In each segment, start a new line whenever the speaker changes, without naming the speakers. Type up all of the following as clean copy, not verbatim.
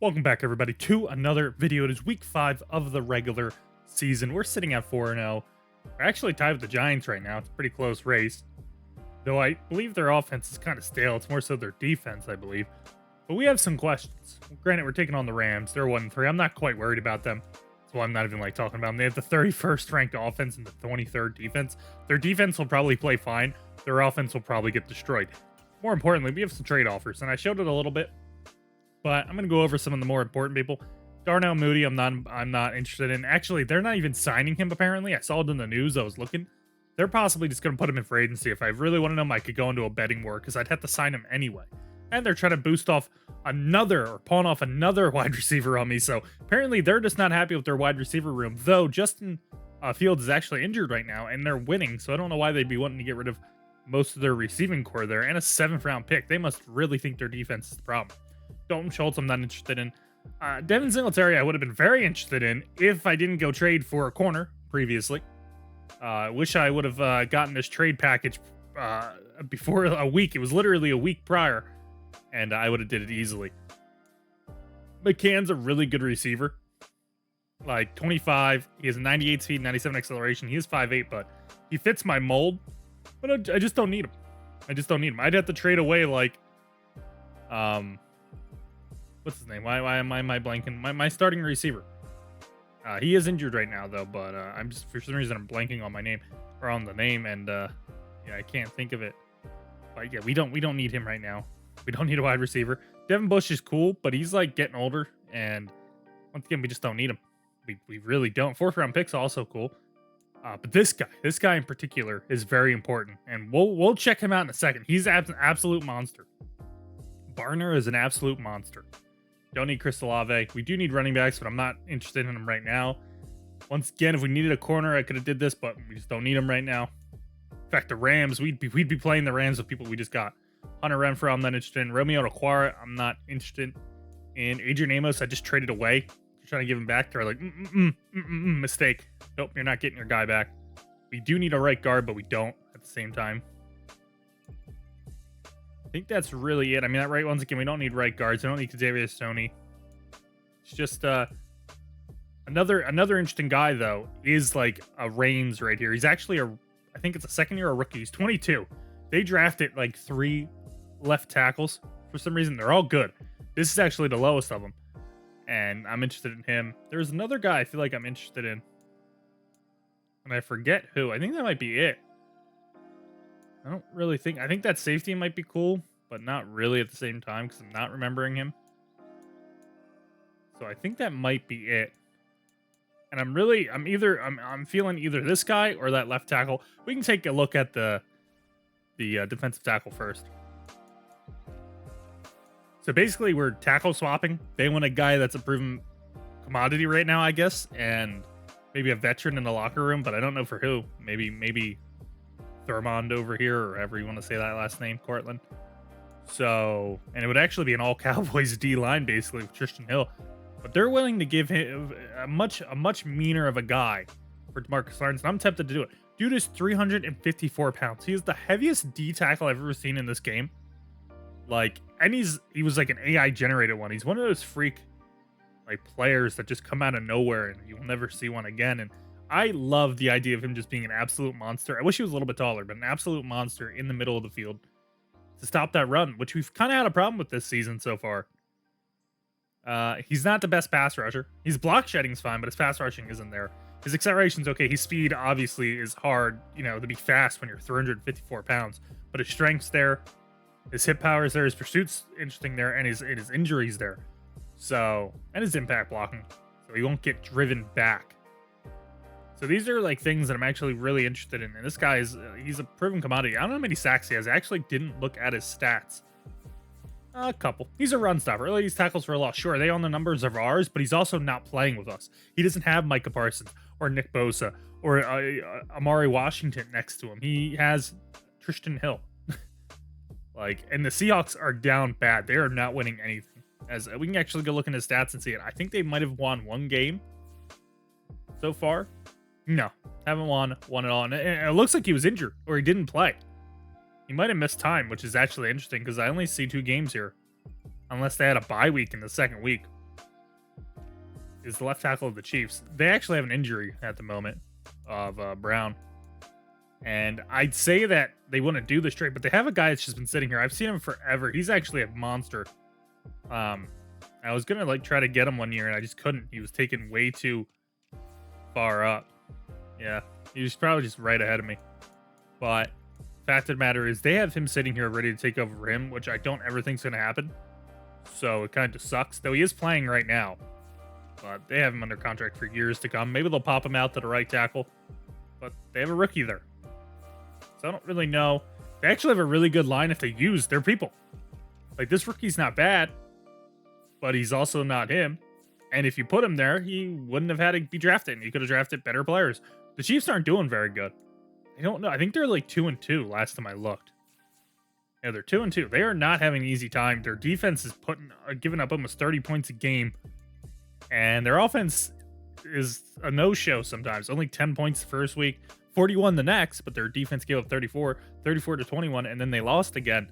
Welcome back, everybody, to another video. It is week 5 of the regular season. We're sitting at 4-0. We're actually tied with the Giants right now. It's a pretty close race. Though I believe their offense is kind of stale. It's more so their defense, I believe. But we have some questions. Granted, we're taking on the Rams. They're 1-3. I'm not quite worried about them. That's why I'm not even talking about them. They have the 31st ranked offense and the 23rd defense. Their defense will probably play fine. Their offense will probably get destroyed. More importantly, we have some trade offers, and I showed it a little bit. But I'm going to go over some of the more important people. Darnell Mooney, I'm not interested in. Actually, they're not even signing him, apparently. I saw it in the news. I was looking. They're possibly just going to put him in free agency. If I really wanted him, I could go into a betting war because I'd have to sign him anyway. And they're trying to boost off pawn off another wide receiver on me. So apparently they're just not happy with their wide receiver room. Though Justin Fields is actually injured right now and they're winning. So I don't know why they'd be wanting to get rid of most of their receiving core there. And a 7th round pick. They must really think their defense is the problem. Dalton Schultz, I'm not interested in. Devin Singletary, I would have been very interested in if I didn't go trade for a corner previously. Wish I would have gotten this trade package before a week. It was literally a week prior, and I would have did it easily. McCann's a really good receiver. 25. He has 98 speed, 97 acceleration. He is 5'8", but he fits my mold. But I just don't need him. I'd have to trade away what's his name? Why am I blanking? My starting receiver. He is injured right now though, but I'm just for some reason I'm blanking on my name or on the name, and yeah, I can't think of it. But yeah, we don't need him right now. We don't need a wide receiver. Devin Bush is cool, but he's getting older, and once again, we just don't need him. We really don't. 4th round pick's also cool. But this guy in particular is very important, and we'll check him out in a second. He's an absolute monster. Barner is an absolute monster. Don't need Chris Olave. We do need running backs, but I'm not interested in them right now. Once again, if we needed a corner, I could have did this, but we just don't need them right now. In fact, the Rams, we'd be playing the Rams with people we just got. Hunter Renfrow, I'm not interested in. Romeo Okwara, I'm not interested in. Adrian Amos, I just traded away. You're trying to give him back. They're mistake. Nope, you're not getting your guy back. We do need a right guard, but we don't at the same time. I think that's really it. I mean, that right once again, we don't need right guards. I don't need Kadarius Toney. It's just another interesting guy though is a Reigns right here. He's actually I think it's a second year rookie. He's 22. They drafted 3 left tackles for some reason. They're all good. This is actually the lowest of them, and I'm interested in him. There's another guy I feel like I'm interested in, and I forget who. I think that might be it. I don't really think. I think that safety might be cool, but not really at the same time because I'm not remembering him. So I think that might be it. And I'm feeling either this guy or that left tackle. We can take a look at the defensive tackle first. So basically, we're tackle swapping. They want a guy that's a proven commodity right now, I guess, and maybe a veteran in the locker room, but I don't know for who. Maybe Thurmond over here, or however you want to say that last name, Cortland. So, and it would actually be an all Cowboys D line basically with Tristan Hill, but they're willing to give him a much meaner of a guy for DeMarcus Lawrence, and I'm tempted to do it. Dude is 354 pounds. He is the heaviest D tackle I've ever seen in this game. And he was an AI generated one. He's one of those freak players that just come out of nowhere and you will never see one again. And I love the idea of him just being an absolute monster. I wish he was a little bit taller, but an absolute monster in the middle of the field to stop that run, which we've kind of had a problem with this season so far. He's not the best pass rusher. His block shedding's fine, but his pass rushing isn't there. His acceleration's okay. His speed obviously is hard, to be fast when you're 354 pounds, but his strength's there. His hip power is there. His pursuit's interesting there, and his injuries there. So, and his impact blocking, so he won't get driven back. So these are things that I'm actually really interested in. And this guy he's a proven commodity. I don't know how many sacks he has. I actually didn't look at his stats. A couple. He's a run stopper. Early these tackles for a loss. Sure, they own the numbers of ours, but he's also not playing with us. He doesn't have Micah Parsons or Nick Bosa or Amari Washington next to him. He has Tristan Hill. And the Seahawks are down bad. They are not winning anything. As we can actually go look in his stats and see it. I think they might have won one game so far. No, haven't won one at all. And it looks like he was injured or he didn't play. He might have missed time, which is actually interesting because I only see 2 games here. Unless they had a bye week in the second week. is the left tackle of the Chiefs. They actually have an injury at the moment of Brown. And I'd say that they want to do this trade, but they have a guy that's just been sitting here. I've seen him forever. He's actually a monster. I was gonna like try to get him one year and I just couldn't. He was taken way too far up. Yeah, he was probably just right ahead of me. But fact of the matter is they have him sitting here ready to take over for him, which I don't ever think is gonna happen. So it kind of sucks. Though he is playing right now. But they have him under contract for years to come. Maybe they'll pop him out to the right tackle. But they have a rookie there. So I don't really know. They actually have a really good line if they use their people. Like, this rookie's not bad, but he's also not him. And if you put him there, he wouldn't have had to be drafted. And he could have drafted better players. The Chiefs aren't doing very good. I don't know. I think they're like 2-2 last time I looked. Yeah, they're 2-2. They are not having an easy time. Their defense is giving up almost 30 points a game. And their offense is a no-show sometimes. Only 10 points the first week, 41 the next, but their defense gave up 34 to 21, and then they lost again,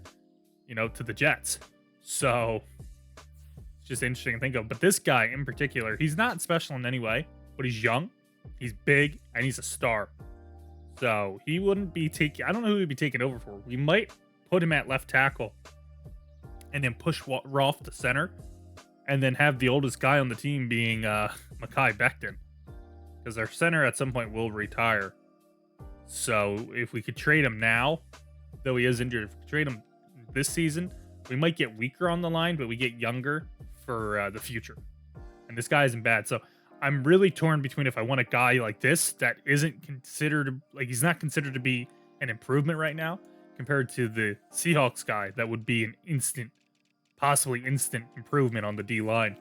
to the Jets. So it's just interesting to think of. But this guy in particular, he's not special in any way, but he's young, he's big, and he's a star. So he wouldn't be taking, I don't know who he'd be taking over for. We might put him at left tackle and then push Rolf to center and then have the oldest guy on the team being Mekhi Becton, because our center at some point will retire. So if we could trade him now, though he is injured, if we could trade him this season, we might get weaker on the line, but we get younger for the future. And this guy isn't bad. So I'm really torn between if I want a guy like this that isn't considered, like, he's not considered to be an improvement right now, compared to the Seahawks guy that would be an instant, possibly instant improvement on the D line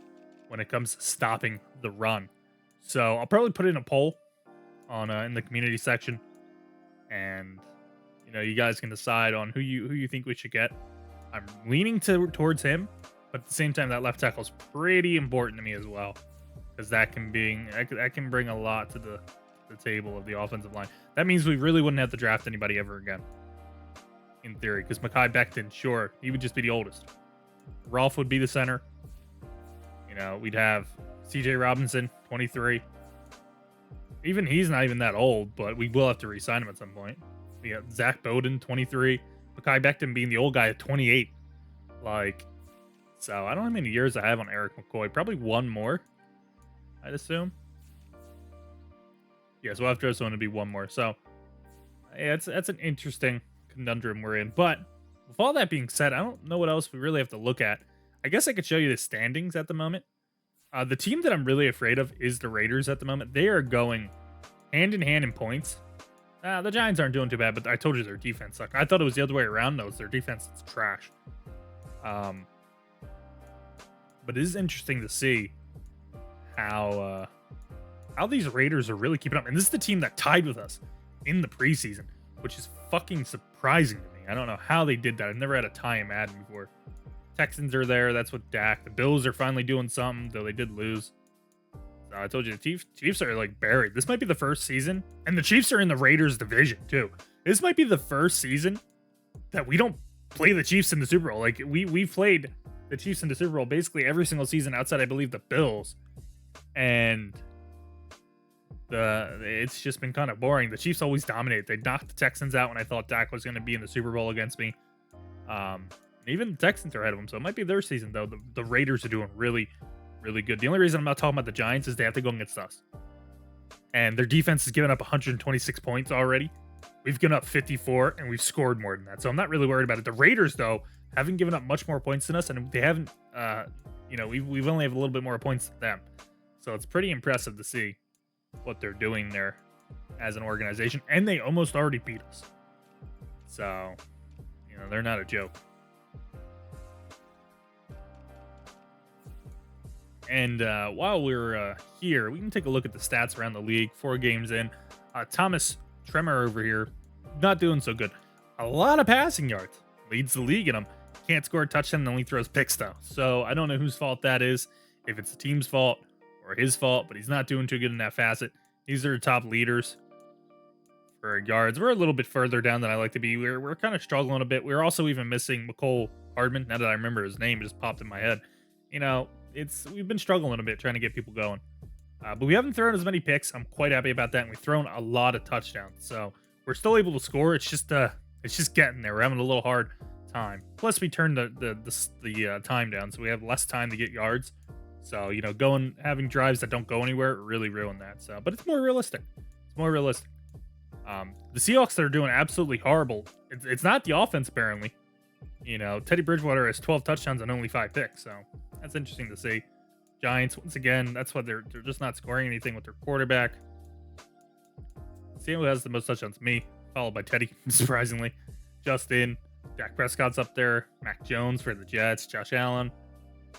when it comes to stopping the run. So I'll probably put in a poll on in the community section, and you guys can decide on who you think we should get. I'm leaning towards him, but at the same time, that left tackle is pretty important to me as well, because that can bring a lot to the table of the offensive line. That means we really wouldn't have to draft anybody ever again, in theory, because Mekhi Becton, sure, he would just be the oldest. Rolf would be the center. We'd have CJ Robinson, 23. Even he's not even that old, but we will have to re-sign him at some point. We got Zach Bowden, 23. Mekhi Becton being the old guy at 28. So I don't know how many years I have on Eric McCoy. Probably one more, I'd assume. Yeah, so after this one, it'd be one more. So yeah, that's an interesting conundrum we're in. But with all that being said, I don't know what else we really have to look at. I guess I could show you the standings at the moment. The team that I'm really afraid of is the Raiders at the moment. They are going hand in hand in points. The Giants aren't doing too bad, but I told you their defense sucked. I thought it was the other way around, though. It's their defense is trash. But it is interesting to see how these Raiders are really keeping up. And this is the team that tied with us in the preseason, which is fucking surprising to me. I don't know how they did that. I've never had a tie in Madden before. Texans are there. That's with Dak. The Bills are finally doing something, though they did lose. So I told you, the Chiefs are like buried. This might be the first season, and the Chiefs are in the Raiders division too. This might be the first season that we don't play the Chiefs in the Super Bowl. Like, we played the Chiefs in the Super Bowl basically every single season outside, I believe, the Bills. And it's just been kind of boring. The Chiefs always dominate. They knocked the Texans out when I thought Dak was going to be in the Super Bowl against me. Even the Texans are ahead of them, so it might be their season, though. The Raiders are doing really, really good. The only reason I'm not talking about the Giants is they have to go against us. And their defense has given up 126 points already. We've given up 54, and we've scored more than that. So I'm not really worried about it. The Raiders, though, haven't given up much more points than us, and they haven't, we've only have a little bit more points than them. So it's pretty impressive to see what they're doing there as an organization. And they almost already beat us. So, they're not a joke. And while we're here, we can take a look at the stats around the league. 4 games in. Thomas Tremor over here, not doing so good. A lot of passing yards. Leads the league in them. Can't score a touchdown and only throws picks, though. So I don't know whose fault that is. If it's the team's fault or his fault, but he's not doing too good in that facet. These are the top leaders for yards. We're a little bit further down than I like to be. We're kind of struggling a bit. We're also even missing McCole Hardman. Now that I remember his name, it just popped in my head. We've been struggling a bit trying to get people going. But we haven't thrown as many picks. I'm quite happy about that. And we've thrown a lot of touchdowns. So we're still able to score. It's just getting there. We're having a little hard time. Plus, we turned the time down, so we have less time to get yards. So having drives that don't go anywhere really ruined that. So, but it's more realistic. It's more realistic. The Seahawks that are doing absolutely horrible. It's not the offense apparently. Teddy Bridgewater has 12 touchdowns and only 5 picks. So that's interesting to see. Giants, once again, that's why they're just not scoring anything with their quarterback. See who has the most touchdowns? Me, followed by Teddy, surprisingly. Justin, Dak Prescott's up there. Mac Jones for the Jets. Josh Allen,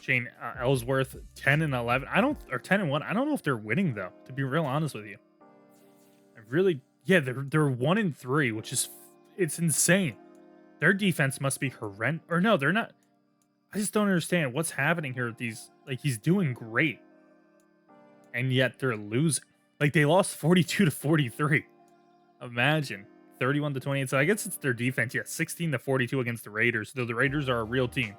Shane Ellsworth, 10 and 11. 10 and 1. I don't know if they're winning though. To be real honest with you, they're 1 and 3, which is it's insane. Their defense must be horrendous. Or no, they're not. I just don't understand what's happening here with these. Like, he's doing great, and yet they're losing. Like, they lost 42-43. Imagine 31-28. So I guess it's their defense. Yeah, 16-42 against the Raiders. Though the Raiders are a real team.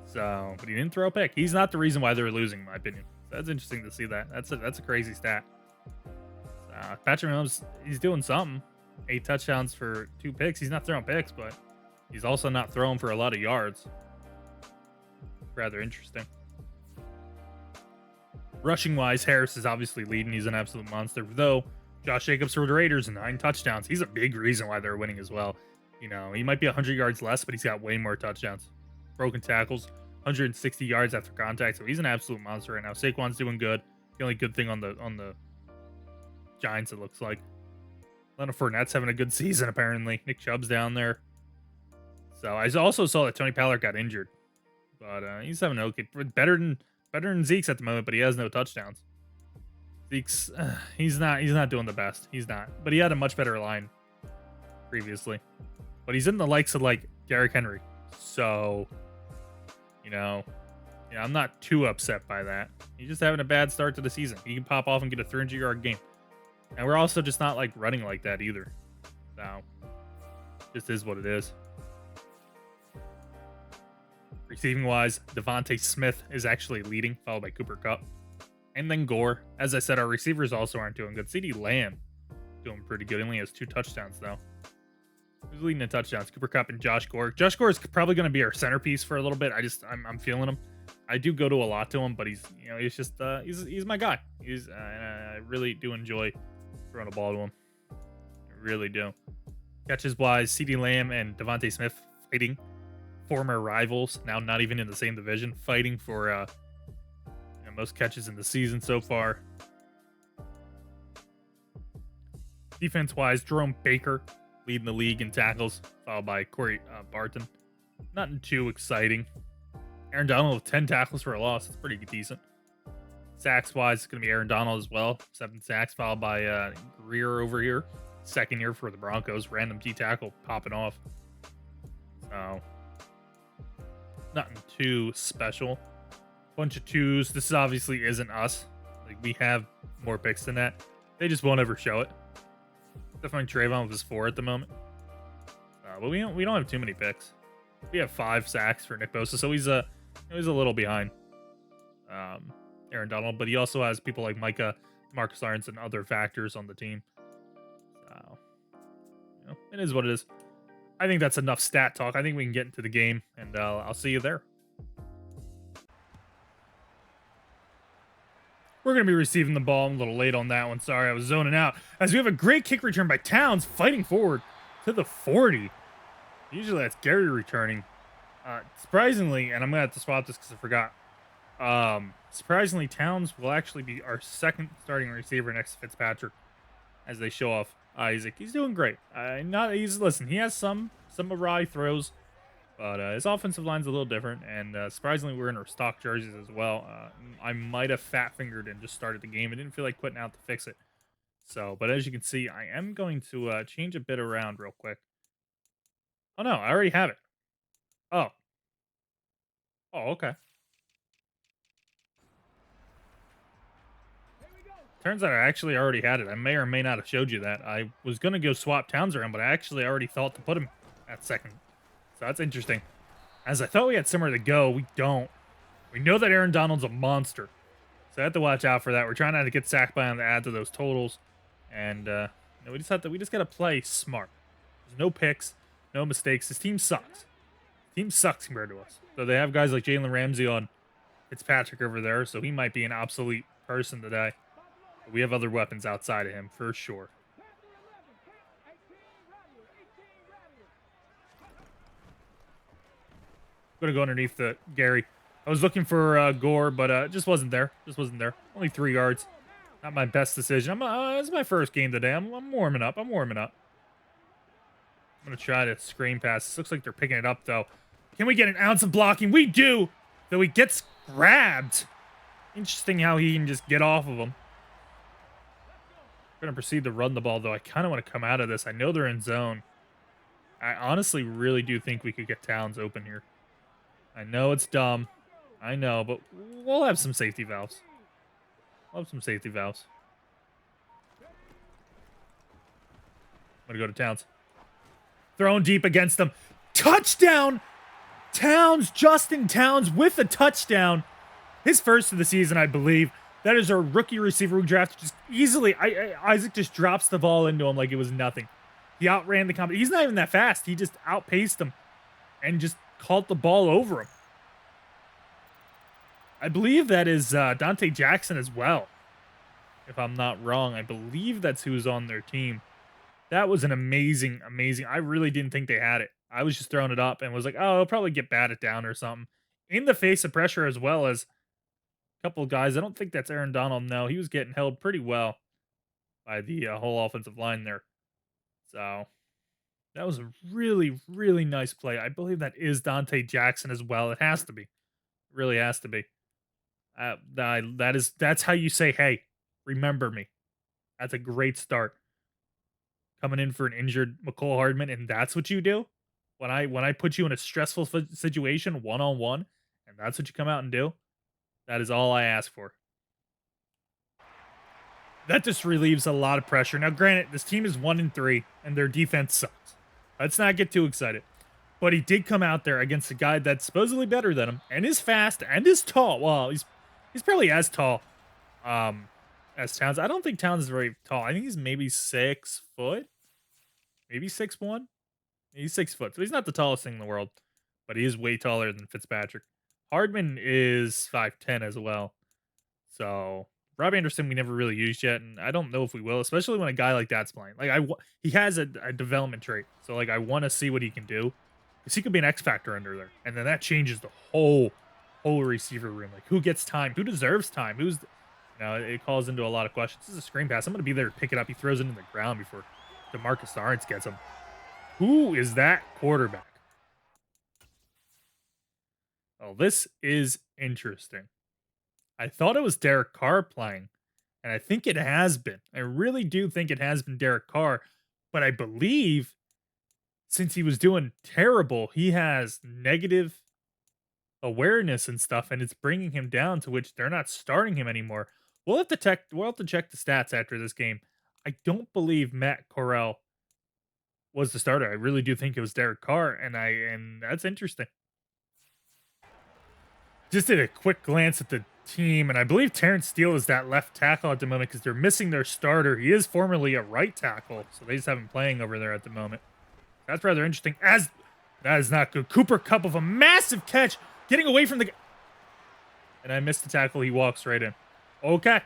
So, but he didn't throw a pick. He's not the reason why they're losing, in my opinion. So that's interesting to see that. That's a crazy stat. Patrick Mahomes, he's doing something. 8 touchdowns for 2 picks. He's not throwing picks, but he's also not throwing for a lot of yards. Rather interesting. Rushing wise, Harris is obviously leading. He's an absolute monster. Though Josh Jacobs for the Raiders, 9 touchdowns. He's a big reason why they're winning as well. He might be 100 yards less, but he's got way more touchdowns. Broken tackles, 160 yards after contact. So he's an absolute monster right now. Saquon's doing good. The only good thing on the Giants, it looks like. Leonard Fournette's having a good season, apparently. Nick Chubb's down there. So I also saw that Tony Pollard got injured. But he's having okay. Better than Zeke's at the moment, but he has no touchdowns. Zeke's he's not doing the best. He's not. But he had a much better line previously. But he's in the likes of like Derrick Henry. So, I'm not too upset by that. He's just having a bad start to the season. He can pop off and get a 300-yard game. And we're also just not like running like that either. So, just is what it is. Receiving wise, Devontae Smith is actually leading, followed by Cooper Kupp. And then Gore. As I said, our receivers also aren't doing good. CeeDee Lamb doing pretty good. He only has 2 touchdowns, though. Who's leading in touchdowns? Cooper Kupp and Josh Gore. Josh Gore is probably going to be our centerpiece for a little bit. I'm feeling him. I do go to a lot to him, but he's just he's my guy. I really do enjoy throwing a ball to him. I really do. Catches wise, CeeDee Lamb and Devontae Smith fighting. Former rivals, now not even in the same division, fighting for most catches in the season so far. Defense wise, Jerome Baker leading the league in tackles, followed by Corey Barton. Nothing too exciting. Aaron Donald with 10 tackles for a loss. That's pretty decent. Sacks wise, it's going to be Aaron Donald as well. 7 sacks, followed by Greer over here. Second year for the Broncos. Random D tackle popping off. So, nothing too special. Bunch of 2s. This obviously isn't us. Like, we have more picks than that. They just won't ever show it. Definitely Trayvon with his 4 at the moment. But we don't have too many picks. We have 5 sacks for Nick Bosa, so he's a little behind Aaron Donald, but he also has people like Micah, Marcus Lawrence, and other factors on the team. So, it is what it is. I think that's enough stat talk. I think we can get into the game, and I'll see you there. We're going to be receiving the ball. I'm a little late on that one. Sorry, I was zoning out. As we have a great kick return by Towns, fighting forward to the 40. Usually that's Gary returning. Surprisingly, and I'm going to have to swap this because I forgot. Surprisingly, Towns will actually be our second starting receiver next to Fitzpatrick as they show off Isaac. He's doing great. Listen, he has some awry throws, but his offensive line's a little different, and surprisingly, we're in our stock jerseys as well. I might have fat-fingered and just started the game. I didn't feel like quitting out to fix it. So, but as you can see, I am going to change a bit around real quick. Oh, no, I already have it. Oh. Oh, okay. Turns out I actually already had it. I may or may not have showed you that. I was going to go swap Towns around, but I actually already thought to put him at second. So that's interesting. As I thought we had somewhere to go, we don't. We know that Aaron Donald's a monster. So I have to watch out for that. We're trying not to get sacked by him to add to those totals. And we just gotta play smart. There's no picks, no mistakes. This team sucks. Team sucks compared to us. So they have guys like Jalen Ramsey on Fitzpatrick over there, so he might be an obsolete person today. But we have other weapons outside of him for sure. I'm gonna go underneath the Gary. I was looking for Gore, but it just wasn't there. Just wasn't there. Only 3 yards. Not my best decision. It's my first game today. I'm warming up. I'm warming up. I'm gonna try to screen pass. This looks like they're picking it up though. Can we get an ounce of blocking? We do. Though he gets grabbed. Interesting how he can just get off of him. We're gonna proceed to run the ball though. I kind of want to come out of this. I know they're in zone. I honestly really do think we could get Towns open here. I know it's dumb. I know, but we'll have some safety valves. We'll have some safety valves. I'm gonna go to Towns. Thrown deep against them. Touchdown! Towns, Justin Towns with a touchdown. His first of the season, I believe. That is our rookie receiver who drafted just easily. Isaac just drops the ball into him like it was nothing. He outran the competition. He's not even that fast. He just outpaced him and just caught the ball over him. I believe that is Dante Jackson as well. If I'm not wrong, I believe that's who's on their team. That was an amazing. I really didn't think they had it. I was just throwing it up and was like, oh, I'll probably get batted down or something. In the face of pressure as well as a couple of guys. I don't think that's Aaron Donald. No, he was getting held pretty well by the whole offensive line there. So that was a really, really nice play. I believe that is Dante Jackson as well. It has to be. It really has to be. That's how you say, hey, remember me. That's a great start. Coming in for an injured McCole Hardman, and that's what you do? When I put you in a stressful situation one-on-one, and that's what you come out and do, that is all I ask for. That just relieves a lot of pressure. Now, granted, this team is 1-3, and their defense sucks. Let's not get too excited. But he did come out there against a guy that's supposedly better than him, and is fast, and is tall. Well, he's probably as tall as Towns. I don't think Towns is very tall. I think he's maybe 6 foot. Maybe 6'1". He's 6 foot. So he's not the tallest thing in the world. But he is way taller than Fitzpatrick. Hardman is 5'10" as well. So Rob Anderson we never really used yet. And I don't know if we will. Especially when a guy like that's playing. Like he has a development trait. So like I want to see what he can do. Because he could be an X factor under there. And then that changes the whole receiver room. Like who gets time? Who deserves time? It calls into a lot of questions. This is a screen pass. I'm going to be there to pick it up. He throws it into the ground before DeMarcus Lawrence gets him. Who is that quarterback? Oh, this is interesting. I thought it was Derek Carr playing, and I think it has been. I really do think it has been Derek Carr, but I believe since he was doing terrible, he has negative awareness and stuff, and it's bringing him down to which they're not starting him anymore. We'll have to check the stats after this game. I don't believe Matt Corral was the starter. I really do think it was Derek Carr, and that's interesting. Just did a quick glance at the team, and I believe Terrence Steele is that left tackle at the moment because they're missing their starter. He is formerly a right tackle, so they just have him playing over there at the moment. That's rather interesting. That is not good. Cooper Kupp with a massive catch, getting away from the... And I missed the tackle. He walks right in. Okay.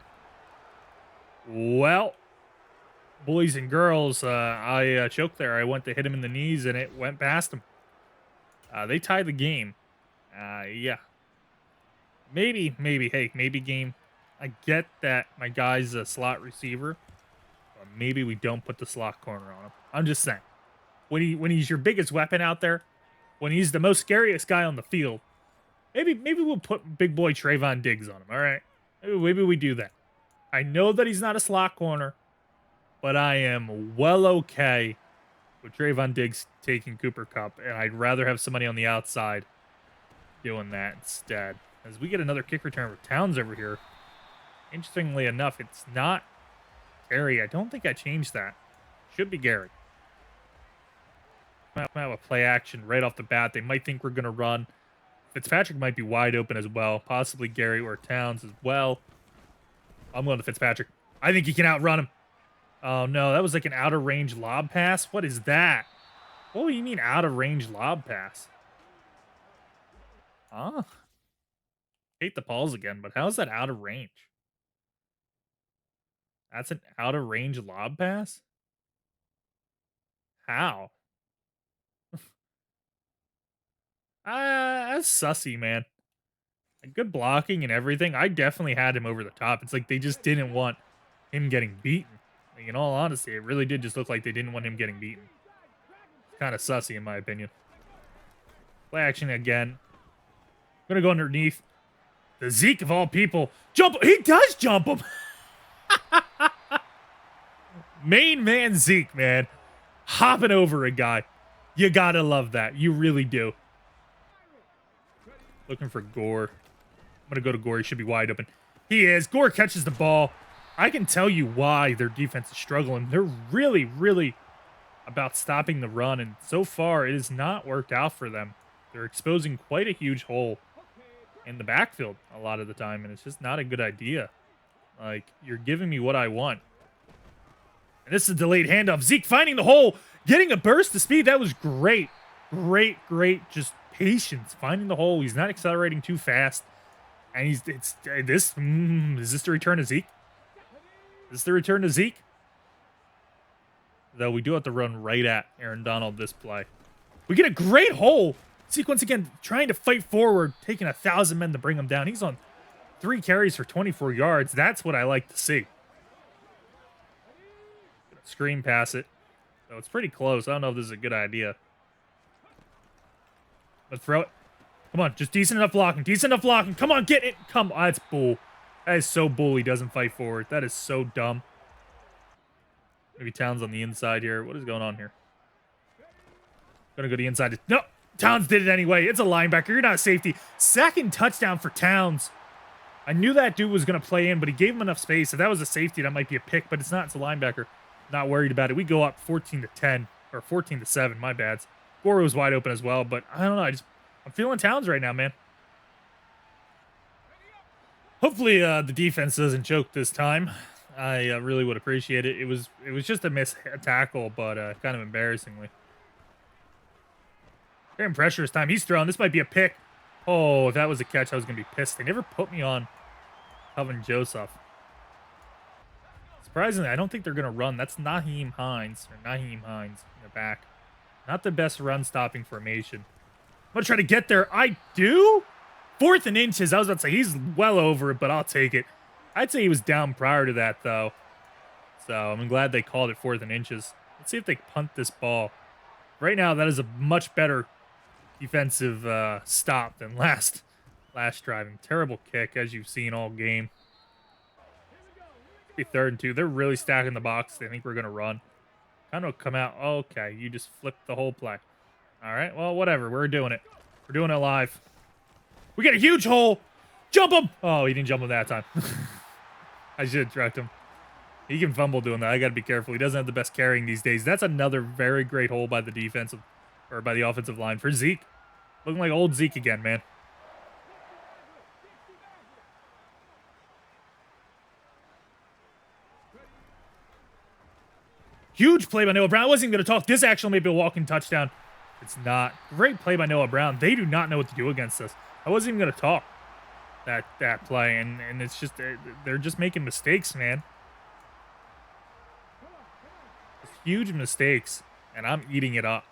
Well... Boys and girls, I choked there. I went to hit him in the knees, and it went past him. They tied the game. Yeah. Maybe. Hey, maybe game. I get that my guy's a slot receiver, but maybe we don't put the slot corner on him. I'm just saying. When he's your biggest weapon out there, when he's the most scariest guy on the field, maybe we'll put big boy Trayvon Diggs on him, all right? Maybe we do that. I know that he's not a slot corner, but I am well okay with Trayvon Diggs taking Cooper Kupp, and I'd rather have somebody on the outside doing that instead. As we get another kick return with Towns over here. Interestingly enough, it's not Gary. I don't think I changed that. Should be Gary. Might have a play action right off the bat. They might think we're going to run. Fitzpatrick might be wide open as well. Possibly Gary or Towns as well. I'm going to Fitzpatrick. I think he can outrun him. Oh, no. That was like an out-of-range lob pass. What is that? What do you mean out-of-range lob pass? Huh? Hate the balls again, but how is that out of range? That's an out-of-range lob pass? How? That's sussy, man. Good blocking and everything. I definitely had him over the top. It's like they just didn't want him getting beaten. Like, in all honesty, it really did just look like they didn't want him getting beaten. It's kind of sussy, in my opinion. Play action again. I'm going to go underneath. The Zeke of all people. Jump. He does jump him. Main man Zeke, man. Hopping over a guy. You got to love that. You really do. Looking for Gore. I'm going to go to Gore. He should be wide open. He is. Gore catches the ball. I can tell you why their defense is struggling. They're really, really about stopping the run, and so far it has not worked out for them. They're exposing quite a huge hole in the backfield a lot of the time, and it's just not a good idea. Like, you're giving me what I want. And this is a delayed handoff. Zeke finding the hole, getting a burst of speed. That was great. Great, just patience. Finding the hole. He's not accelerating too fast. And is this the return of Zeke? Is this the return to Zeke? Though we do have to run right at Aaron Donald this play. We get a great hole. Zeke once again trying to fight forward, taking 1,000 men to bring him down. He's on 3 carries for 24 yards. That's what I like to see. Screen pass it. So it's pretty close. I don't know if this is a good idea. But throw it. Come on, just decent enough blocking. Decent enough blocking. Come on, get it. Come on, that's bull. That is so bull he doesn't fight forward. That is so dumb. Maybe Towns on the inside here. What is going on here? Gonna go to the inside. No, Towns did it anyway. It's a linebacker. You're not a safety. Second touchdown for Towns. I knew that dude was gonna play in, but he gave him enough space. If that was a safety, that might be a pick, but it's not. It's a linebacker. Not worried about it. We go up 14-10 or 14-7. My bad. Gore was wide open as well, but I don't know. I'm feeling Towns right now, man. Hopefully the defense doesn't choke this time. I really would appreciate it. It was just a missed tackle, but kind of embarrassingly. Very pressure this time. He's throwing. This might be a pick. Oh, if that was a catch, I was going to be pissed. They never put me on Calvin Joseph. Surprisingly, I don't think they're going to run. That's Naheem Hines in the back. Not the best run-stopping formation. I'm going to try to get there. I do? 4th and inches. I was about to say, he's well over it, but I'll take it. I'd say he was down prior to that, though. So I'm glad they called it 4th and inches. Let's see if they punt this ball. Right now, that is a much better defensive stop than last driving. Terrible kick, as you've seen all game. Be 3rd and 2. They're really stacking the box. They think we're going to run. Kind of come out. Okay, you just flipped the whole play. All right, well, whatever. We're doing it. We're doing it live. We get a huge hole. Jump him. Oh, he didn't jump him that time. I should have tracked him. He can fumble doing that. I got to be careful. He doesn't have the best carrying these days. That's another very great hole by the defensive or by the offensive line for Zeke. Looking like old Zeke again, man. Huge play by Noah Brown. I wasn't even going to talk. This actually may be a walking touchdown. It's not. Great play by Noah Brown. They do not know what to do against us. I wasn't even going to talk that play, and it's just they're just making mistakes, man. Huge mistakes, and I'm eating it up.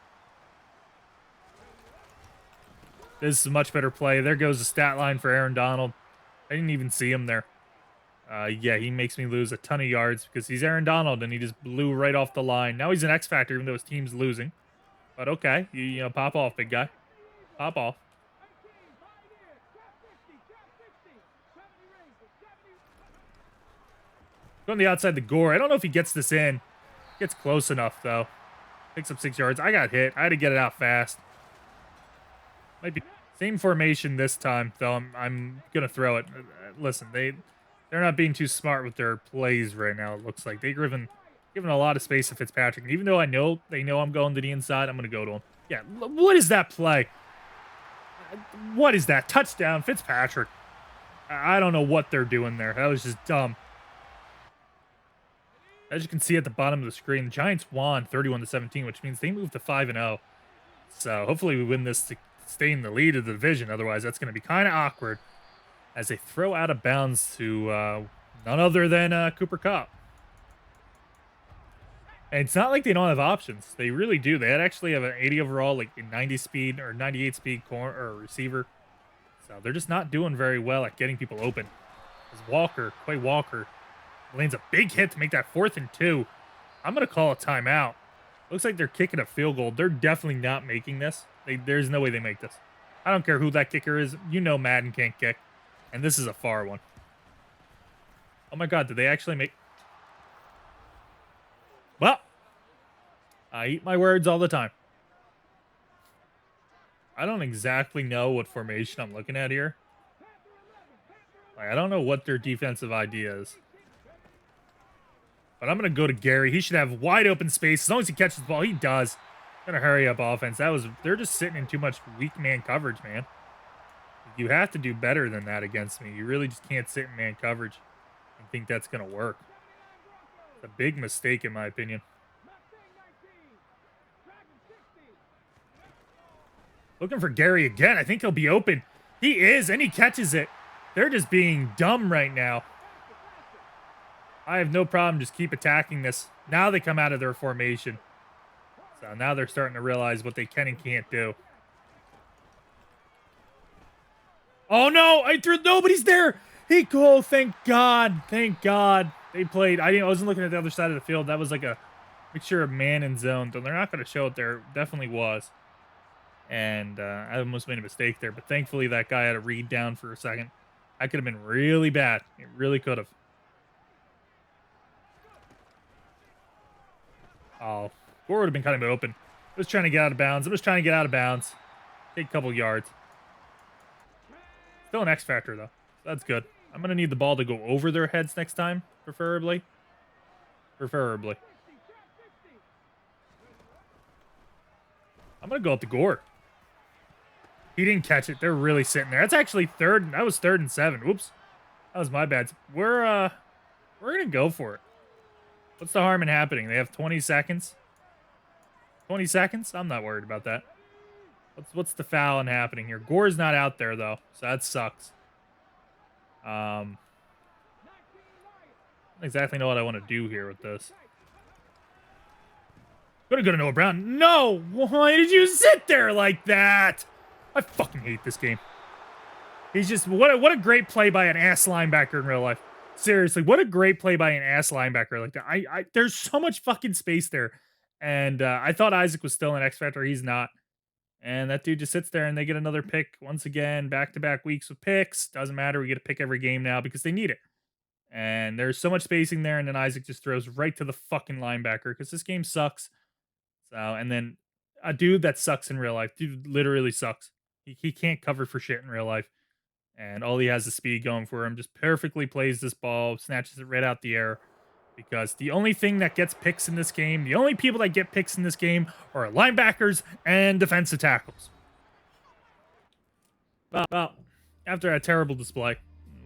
This is a much better play. There goes the stat line for Aaron Donald. I didn't even see him there. Yeah, he makes me lose a ton of yards because he's Aaron Donald, and he just blew right off the line. Now he's an X factor, even though his team's losing. But okay, you know, pop off, big guy. Pop off. Going the outside to Gore. I don't know if he gets this in. Gets close enough, though. Picks up 6 yards. I got hit. I had to get it out fast. Might be same formation this time, though. I'm going to throw it. Listen, they're not being too smart with their plays right now, it looks like. They've given a lot of space to Fitzpatrick. And even though they know I'm going to the inside, I'm going to go to him. Yeah, what is that play? What is that? Touchdown, Fitzpatrick. I don't know what they're doing there. That was just dumb. As you can see at the bottom of the screen, the Giants won 31-17, which means they moved to 5-0. So hopefully we win this to stay in the lead of the division. Otherwise, that's going to be kind of awkward as they throw out of bounds to none other than Cooper Kupp. And it's not like they don't have options. They really do. They actually have an 80 overall, like a 90 speed or 98 speed corner or receiver. So they're just not doing very well at getting people open. As Quay Walker, lands a big hit to make that 4th and 2. I'm going to call a timeout. Looks like they're kicking a field goal. They're definitely not making this. There's no way they make this. I don't care who that kicker is. You know Madden can't kick. And this is a far one. Oh my God, did they actually make... Well, I eat my words all the time. I don't exactly know what formation I'm looking at here. Like, I don't know what their defensive idea is. But I'm going to go to Gary. He should have wide open space. As long as he catches the ball, he does. Going to hurry up offense. They're just sitting in too much weak man coverage, man. You have to do better than that against me. You really just can't sit in man coverage and think that's going to work. It's a big mistake, in my opinion. Looking for Gary again. I think he'll be open. He is, and he catches it. They're just being dumb right now. I have no problem. Just keep attacking this. Now they come out of their formation. So now they're starting to realize what they can and can't do. Oh, no. Nobody's there. Oh, thank God. Thank God. They played. I wasn't looking at the other side of the field. That was like a mixture of man and zone. So they're not going to show it there. Definitely was. And I almost made a mistake there. But thankfully, that guy had a read down for a second. That could have been really bad. It really could have. Oh, Gore would have been kind of open. I was trying to get out of bounds. Take a couple yards. Still an X factor, though. That's good. I'm going to need the ball to go over their heads next time, preferably. I'm going to go up to Gore. He didn't catch it. They're really sitting there. That's actually third. That was 3rd and 7. Whoops. That was my bad. We're going to go for it. What's the harm in happening? They have 20 seconds. 20 seconds? I'm not worried about that. What's the foul in happening here? Gore's not out there, though, so that sucks. I don't exactly know what I want to do here with this. Gonna go to Noah Brown. No! Why did you sit there like that? I fucking hate this game. He's just... What a great play by an ass linebacker in real life. Seriously, what a great play by an ass linebacker like that. There's so much fucking space there. And I thought Isaac was still an X Factor. He's not. And that dude just sits there and they get another pick. Once again, back-to-back weeks with picks. Doesn't matter. We get a pick every game now because they need it. And there's so much spacing there. And then Isaac just throws right to the fucking linebacker because this game sucks. So, and then a dude that sucks in real life. Dude literally sucks. He can't cover for shit in real life. And all he has is speed going for him. Just perfectly plays this ball, snatches it right out the air. Because the only thing that gets picks in this game, the only people that get picks in this game are linebackers and defensive tackles. Well, after a terrible display,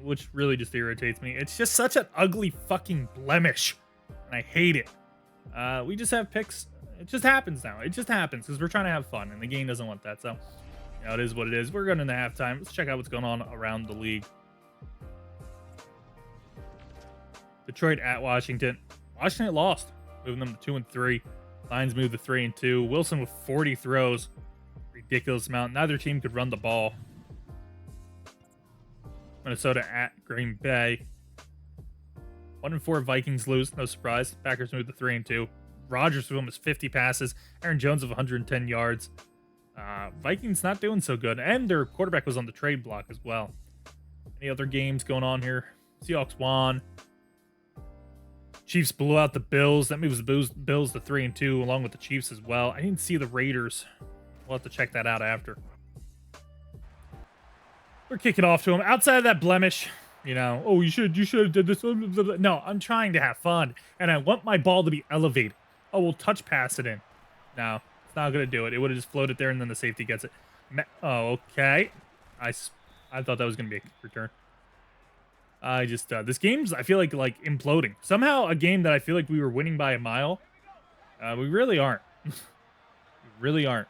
which really just irritates me, it's just such an ugly fucking blemish. And I hate it. We just have picks. It just happens now. It just happens because we're trying to have fun and the game doesn't want that. So, you know, it is what it is. We're going into halftime. Let's check out what's going on around the league. Detroit at Washington. Washington lost, moving them to 2-3. Lions moved to 3-2. Wilson with 40 throws. Ridiculous amount. Neither team could run the ball. Minnesota at Green Bay. 1-4 Vikings lose. No surprise. Packers moved to 3-2. Rodgers with almost 50 passes. Aaron Jones of 110 yards. Vikings not doing so good. And their quarterback was on the trade block as well. Any other games going on here? Seahawks won. Chiefs blew out the Bills. That moves the Bills to 3-2, along with the Chiefs as well. I didn't see the Raiders. We'll have to check that out after. We're kicking off to them. Outside of that blemish, you know, oh, you should have did this. No, I'm trying to have fun, and I want my ball to be elevated. Oh, we'll touch pass it in. No, it's not going to do it. It would have just floated there, and then the safety gets it. Oh, okay. I thought that was going to be a kick return. I just this game's I feel like imploding. Somehow a game that I feel like we were winning by a mile. We really aren't. We really aren't.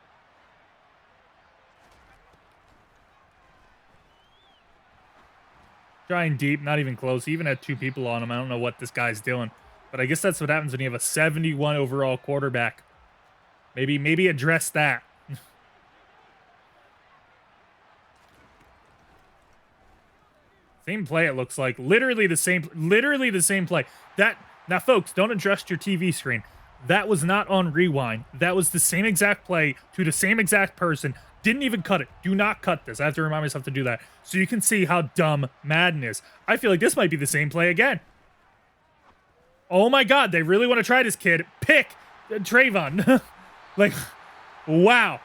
Trying deep, not even close. He even had 2 people on him. I don't know what this guy's doing. But I guess that's what happens when you have a 71 overall quarterback. Maybe address that. Same play, it looks like. Literally the same play. Now, folks, don't adjust your TV screen. That was not on rewind. That was the same exact play to the same exact person. Didn't even cut it. Do not cut this. I have to remind myself to do that. So you can see how dumb Madden is. I feel like this might be the same play again. Oh my God, they really want to try this kid. Pick Trayvon. Like, wow.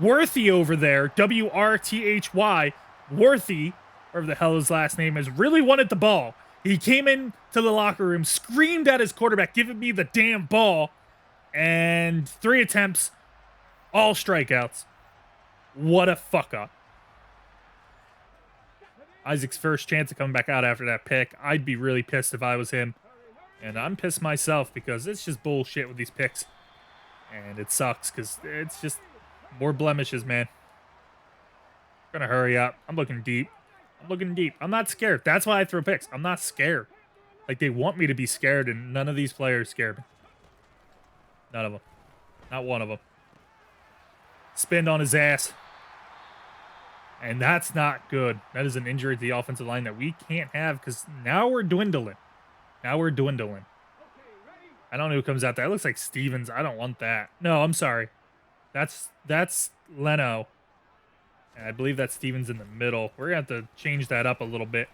Worthy over there, W-R-T-H-Y, Worthy, whatever the hell his last name is, really wanted the ball. He came in to the locker room, screamed at his quarterback, "Give me the damn ball," and 3 attempts, all strikeouts. What a fuck up. Isaac's first chance of coming back out after that pick. I'd be really pissed if I was him. And I'm pissed myself because it's just bullshit with these picks. And it sucks because it's just more blemishes, man. Gonna hurry up. I'm looking deep. I'm not scared. That's why I throw picks. I'm not scared. Like, they want me to be scared, and none of these players scared me. None of them. Not one of them. Spinned on his ass. And that's not good. That is an injury to the offensive line that we can't have because now we're dwindling. I don't know who comes out there. It looks like Stevens. I don't want that. No, I'm sorry. That's Leno. And I believe that Stevens in the middle. We're going to have to change that up a little bit.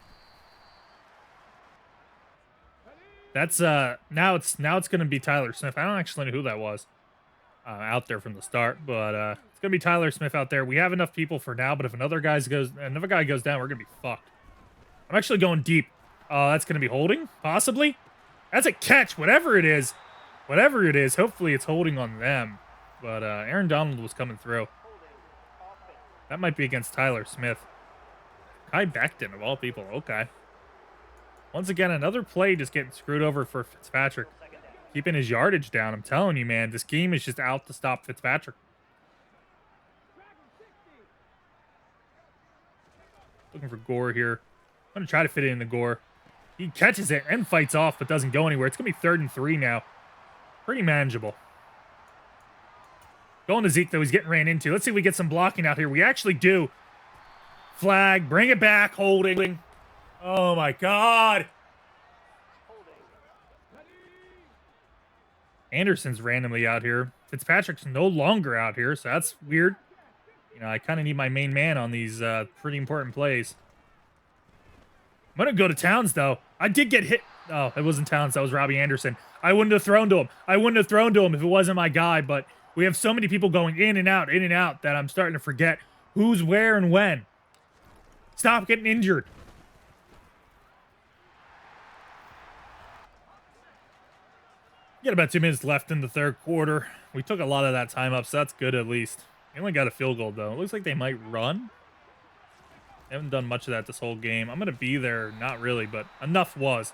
That's now it's going to be Tyler Smith. I don't actually know who that was out there from the start, but it's going to be Tyler Smith out there. We have enough people for now, but if another guy goes down, we're going to be fucked. I'm actually going deep. That's going to be holding, possibly. That's a catch, whatever it is. Hopefully it's holding on them. But Aaron Donald was coming through. That might be against Tyler Smith. Kai Becton, of all people. Okay. Once again, another play just getting screwed over for Fitzpatrick. Keeping his yardage down. I'm telling you, man, this game is just out to stop Fitzpatrick. Looking for Gore here. I'm going to try to fit it in the Gore. He catches it and fights off, but doesn't go anywhere. It's going to be 3rd and 3 now. Pretty manageable. Going to Zeke, though. He's getting ran into. Let's see if we get some blocking out here. We actually do. Flag. Bring it back. Holding. Oh, my God. Anderson's randomly out here. Fitzpatrick's no longer out here, so that's weird. You know, I kind of need my main man on these pretty important plays. I'm going to go to Towns, though. I did get hit. Oh, it wasn't Towns. That was Robbie Anderson. I wouldn't have thrown to him. If it wasn't my guy, but we have so many people going in and out, that I'm starting to forget who's where and when. Stop getting injured. Got about 2 minutes left in the 3rd quarter. We took a lot of that time up, so that's good at least. They only got a field goal, though. It looks like they might run. They haven't done much of that this whole game. I'm going to be there. Not really, but enough was.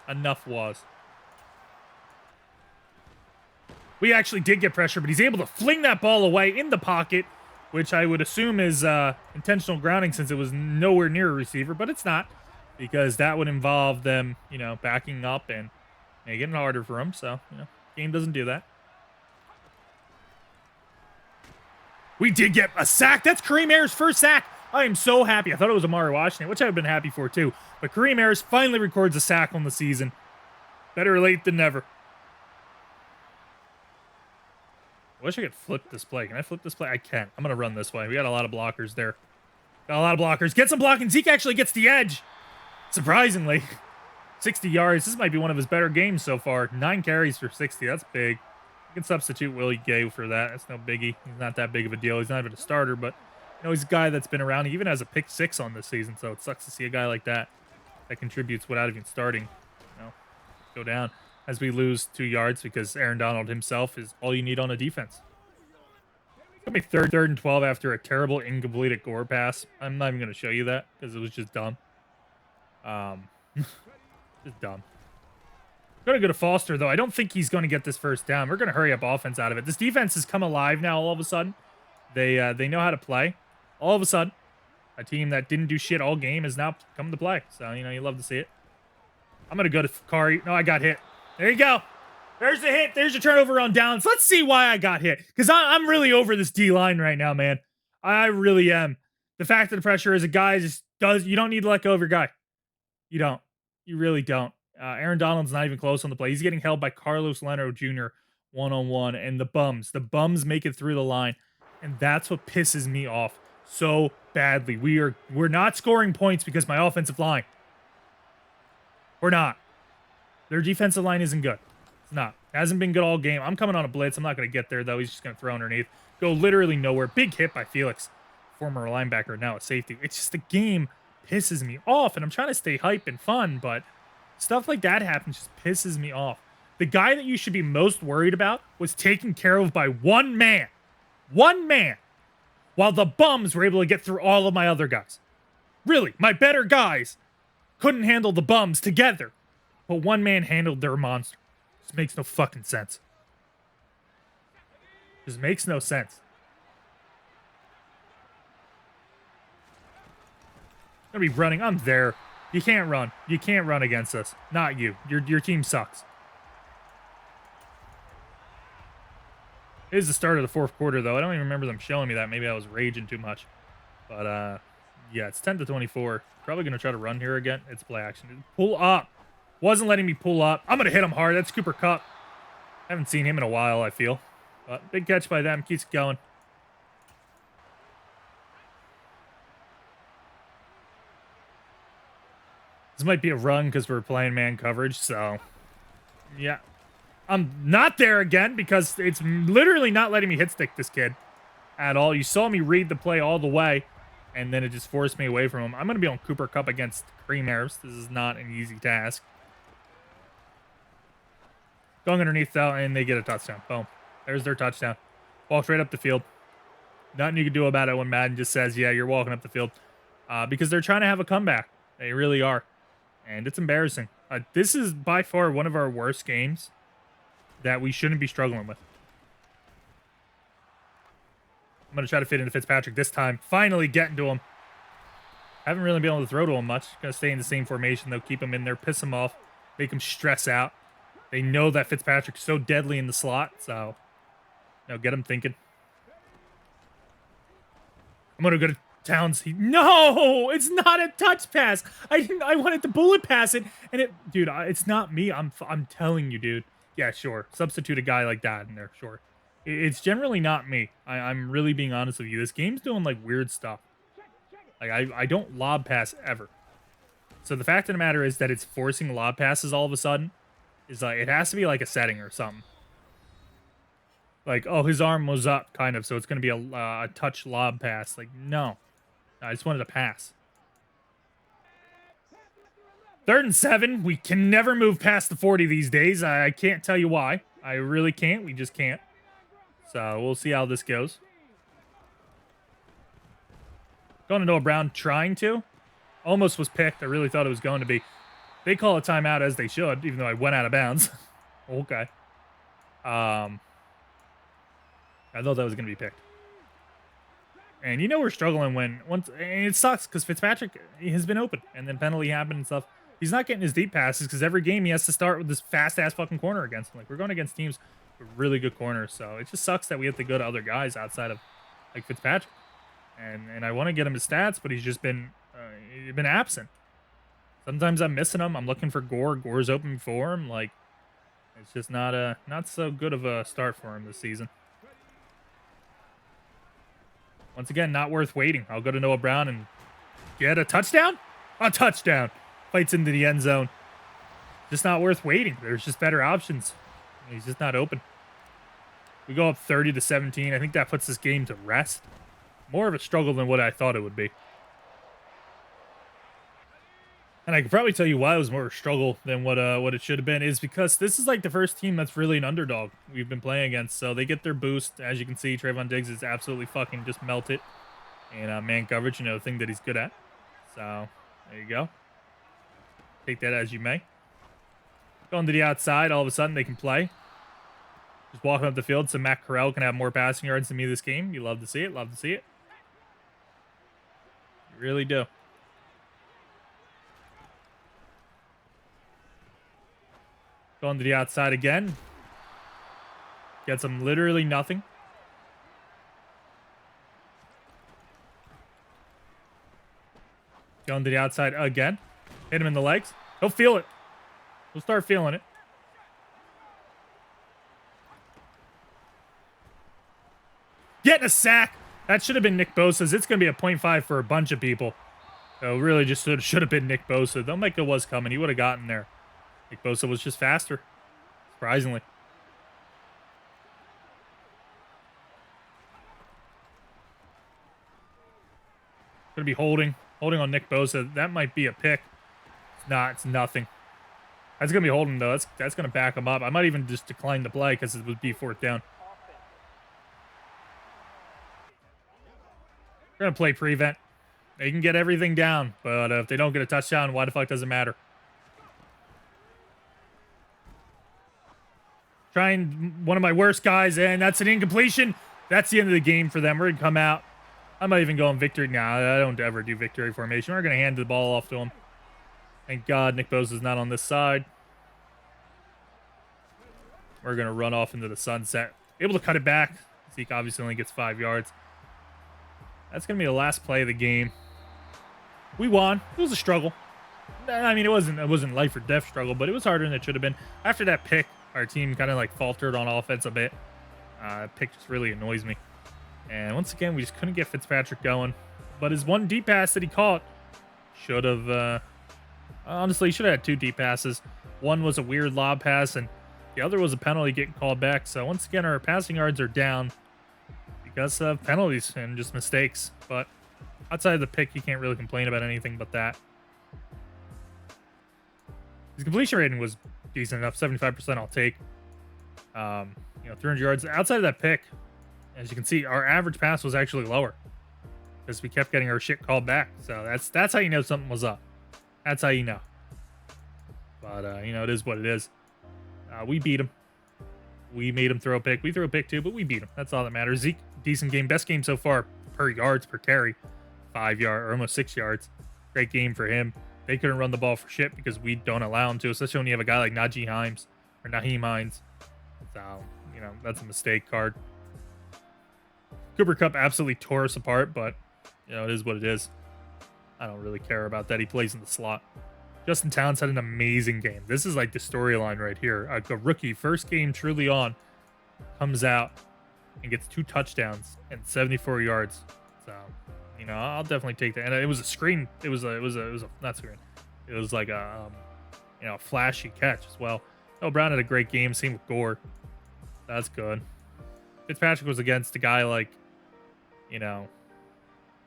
We actually did get pressure, but he's able to fling that ball away in the pocket, which I would assume is intentional grounding since it was nowhere near a receiver, but it's not because that would involve them, you know, backing up and making it harder for him. So, you know, game doesn't do that. We did get a sack. That's Kareem Ayers' first sack. I am so happy. I thought it was Amari Washington, which I would have been happy for too. But Kareem Ayers finally records a sack on the season. Better late than never. I wish I could flip this play. Can I flip this play? I can't. I'm going to run this way. We got a lot of blockers there. Get some blocking. Zeke actually gets the edge. Surprisingly. 60 yards. This might be one of his better games so far. 9 carries for 60. That's big. You can substitute Willie Gay for that. That's no biggie. He's not that big of a deal. He's not even a starter, but you know, he's a guy that's been around. He even has a pick 6 on this season, so it sucks to see a guy like that contributes without even starting. You know, go down as we lose 2 yards because Aaron Donald himself is all you need on a defense. It's going to be third and 12 after a terrible incomplete Gore pass. I'm not even going to show you that because it was just dumb. Just dumb. Gotta go to Foster, though. I don't think he's going to get this first down. We're going to hurry up offense out of it. This defense has come alive now all of a sudden. They know how to play. All of a sudden, a team that didn't do shit all game is now coming to play. So, you love to see it. I'm going to go to Kari. No, I got hit. There you go. There's the hit. There's your turnover on downs. Let's see why I got hit. Because I'm really over this D-line right now, man. I really am. The fact of the pressure is a guy just does... You don't need to let go of your guy. You don't. You really don't. Aaron Donald's not even close on the play. He's getting held by Carlos Leno Jr. one-on-one. And the bums make it through the line. And that's what pisses me off so badly. We're not scoring points because my offensive line. We're not. Their defensive line isn't good. It's not. It hasn't been good all game. I'm coming on a blitz. I'm not going to get there, though. He's just going to throw underneath. Go literally nowhere. Big hit by Felix. Former linebacker, now a safety. It's just the game pisses me off, and I'm trying to stay hype and fun, but stuff like that happens just pisses me off. The guy that you should be most worried about was taken care of by one man. One man. While the bums were able to get through all of my other guys. Really, my better guys couldn't handle the bums together. But one man handled their monster. This makes no fucking sense. This makes no sense. I'm gonna be running. I'm there. You can't run. You can't run against us. Not you. Your team sucks. It is the start of the fourth quarter, though. I don't even remember them showing me that. Maybe I was raging too much. But, yeah, it's 10-24. Probably going to try to run here again. It's play action. Pull up. Wasn't letting me pull up. I'm going to hit him hard. That's Cooper Kupp. Haven't seen him in a while, I feel. But big catch by them. Keeps going. This might be a run because we're playing man coverage, so... Yeah. I'm not there again because it's literally not letting me hit stick this kid at all. You saw me read the play all the way, and then it just forced me away from him. I'm going to be on Cooper Kupp against Cream Airs. This is not an easy task. Going underneath, though, and they get a touchdown. Boom. There's their touchdown. Walk straight up the field. Nothing you can do about it when Madden just says, yeah, you're walking up the field. Because they're trying to have a comeback. They really are. And it's embarrassing. This is by far one of our worst games that we shouldn't be struggling with. I'm going to try to fit into Fitzpatrick this time. Finally getting to him. Haven't really been able to throw to him much. Going to stay in the same formation, though. Keep him in there. Piss him off. Make him stress out. They know that Fitzpatrick's so deadly in the slot. So, get him thinking. I'm going to go to Towns. No! It's not a touch pass. I wanted to bullet pass it. And dude, it's not me. I'm telling you, dude. Yeah, sure. Substitute a guy like that in there, sure. It's generally not me. I'm really being honest with you. This game's doing, like, weird stuff. Like, I don't lob pass ever. So the fact of the matter is that it's forcing lob passes all of a sudden. Is like, it has to be, like, a setting or something. Like, oh, his arm was up, kind of, so it's going to be a touch lob pass. Like, no. I just wanted to pass. 3rd and 7. We can never move past the 40 these days. I can't tell you why. I really can't. We just can't. So we'll see how this goes. Going to Noah Brown, trying to. Almost was picked. I really thought it was going to be. They call a timeout as they should, even though I went out of bounds. Okay. I thought that was going to be picked. And we're struggling and it sucks because Fitzpatrick has been open and then penalty happened and stuff. He's not getting his deep passes because every game he has to start with this fast-ass fucking corner against him. Like, we're going against teams with really good corners, so it just sucks that we have to go to other guys outside of, like, Fitzpatrick. And I want to get him his stats, but he's just been absent. Sometimes I'm missing him. I'm looking for Gore. Gore's open for him. Like, it's just not so good of a start for him this season. Once again, not worth waiting. I'll go to Noah Brown and get a touchdown? A touchdown. Fights into the end zone. Just not worth waiting. There's just better options. He's just not open. We go up 30-17. I think that puts this game to rest. More of a struggle than what I thought it would be. And I can probably tell you why it was more of a struggle than what it should have been is because this is like the first team that's really an underdog we've been playing against. So they get their boost. As you can see, Trayvon Diggs is absolutely fucking just melted in man coverage, the thing that he's good at. So there you go. Take that as you may. Going to the outside, all of a sudden they can play. Just walking up the field so Matt Corral can have more passing yards than me this game. You love to see it. Love to see it. You really do. Going to the outside again. Gets him literally nothing. Going to the outside again. Hit him in the legs. He'll feel it. He'll start feeling it. Getting a sack. That should have been Nick Bosa's. It's going to be a 0.5 for a bunch of people. So really just should have been Nick Bosa. Though Micah was coming. He would have gotten there. Nick Bosa was just faster. Surprisingly. Going to be holding on Nick Bosa. That might be a pick. It's not. It's nothing. That's going to be holding, though. That's going to back him up. I might even just decline the play because it would be 4th down. We're going to play prevent. They can get everything down, but if they don't get a touchdown, why the fuck does it matter? Trying one of my worst guys, and that's an incompletion. That's the end of the game for them. We're going to come out. I might even go on victory. Nah, I don't ever do victory formation. We're going to hand the ball off to him. Thank God Nick Bosa's not on this side. We're going to run off into the sunset. Able to cut it back. Zeke obviously only gets 5 yards. That's going to be the last play of the game. We won. It was a struggle. I mean, it wasn't life or death struggle, but it was harder than it should have been. After that pick, our team kind of like faltered on offense a bit. Pick just really annoys me. And once again, we just couldn't get Fitzpatrick going. But his one deep pass that he caught should have, honestly, he should have had 2 deep passes. One was a weird lob pass, and the other was a penalty getting called back. So once again, our passing yards are down because of penalties and just mistakes. But outside of the pick, you can't really complain about anything but that. His completion rating was decent enough, 75% I'll take. 300 yards. Outside of that pick, as you can see, our average pass was actually lower because we kept getting our shit called back. So that's how you know something was up. That's how you know. But, it is what it is. We beat him. We made him throw a pick. We threw a pick too, but we beat him. That's all that matters. Zeke, decent game. Best game so far per yards per carry. 5 yards or almost 6 yards. Great game for him. They couldn't run the ball for shit because we don't allow them to, especially when you have a guy like Naheem Hines. So, that's a mistake card. Cooper Kupp absolutely tore us apart, but, it is what it is. I don't really care about that. He plays in the slot. Justin Towns had an amazing game. This is like the storyline right here. A rookie, first game truly on, comes out and gets 2 touchdowns and 74 yards. So, I'll definitely take that. And it was a screen. It was not screen. It was like a, flashy catch as well. Oh, Brown had a great game. Same with Gore. That's good. Fitzpatrick was against a guy like, Jalen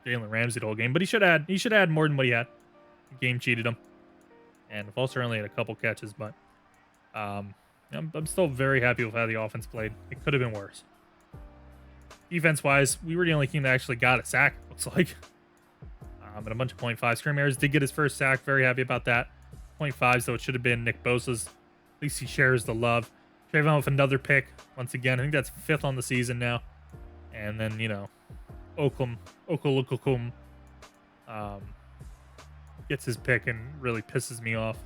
Ramsey the whole game, but he should add more than what he had. The game cheated him. And Foster only had a couple catches, but I'm still very happy with how the offense played. It could have been worse. Defense-wise, we were the only team that actually got a sack, looks like. And a bunch of 0.5. Scrim Ayers did get his first sack. Very happy about that. 0.5, so it should have been Nick Bosa's. At least he shares the love. Trayvon with another pick. Once again, I think that's 5th on the season now. And then, Oklahoma gets his pick and really pisses me off.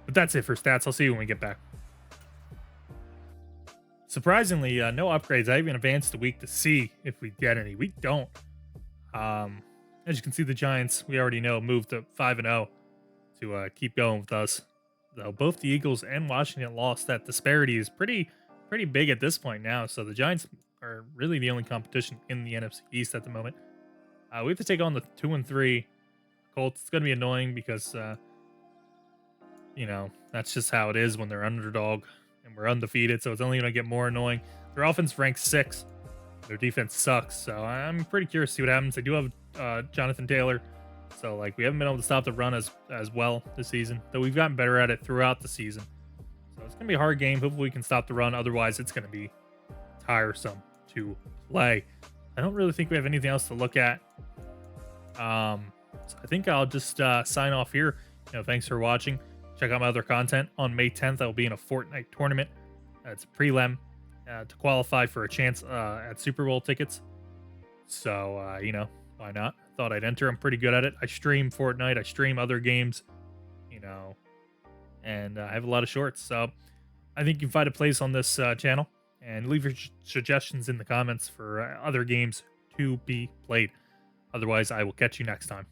But that's it for stats. I'll see you when we get back. Surprisingly, no upgrades. I even advanced a week to see if we get any. We don't. As you can see, the Giants, we already know, moved to 5-0 to keep going with us. Though both the Eagles and Washington lost, that disparity is pretty big at this point now. So the Giants are really the only competition in the NFC East at the moment. We have to take on the 2-3 Colts. It's going to be annoying because, that's just how it is when they're underdog and we're undefeated. So it's only going to get more annoying. Their offense ranks 6. Their defense sucks. So I'm pretty curious to see what happens. They do have Jonathan Taylor So like we haven't been able to stop the run as well this season, though we've gotten better at it throughout the season. So it's gonna be a hard game. Hopefully we can stop the run. Otherwise, it's gonna be tiresome to play. I don't really think we have anything else to look at. So I think I'll just sign off here. Thanks for watching. Check out my other content. On May 10th, I'll be in a Fortnite tournament. It's a prelim to qualify for a chance at Super Bowl tickets. So, why not? Thought I'd enter. I'm pretty good at it. I stream Fortnite. I stream other games, and I have a lot of shorts. So I think you can find a place on this channel and leave your suggestions in the comments for other games to be played. Otherwise, I will catch you next time.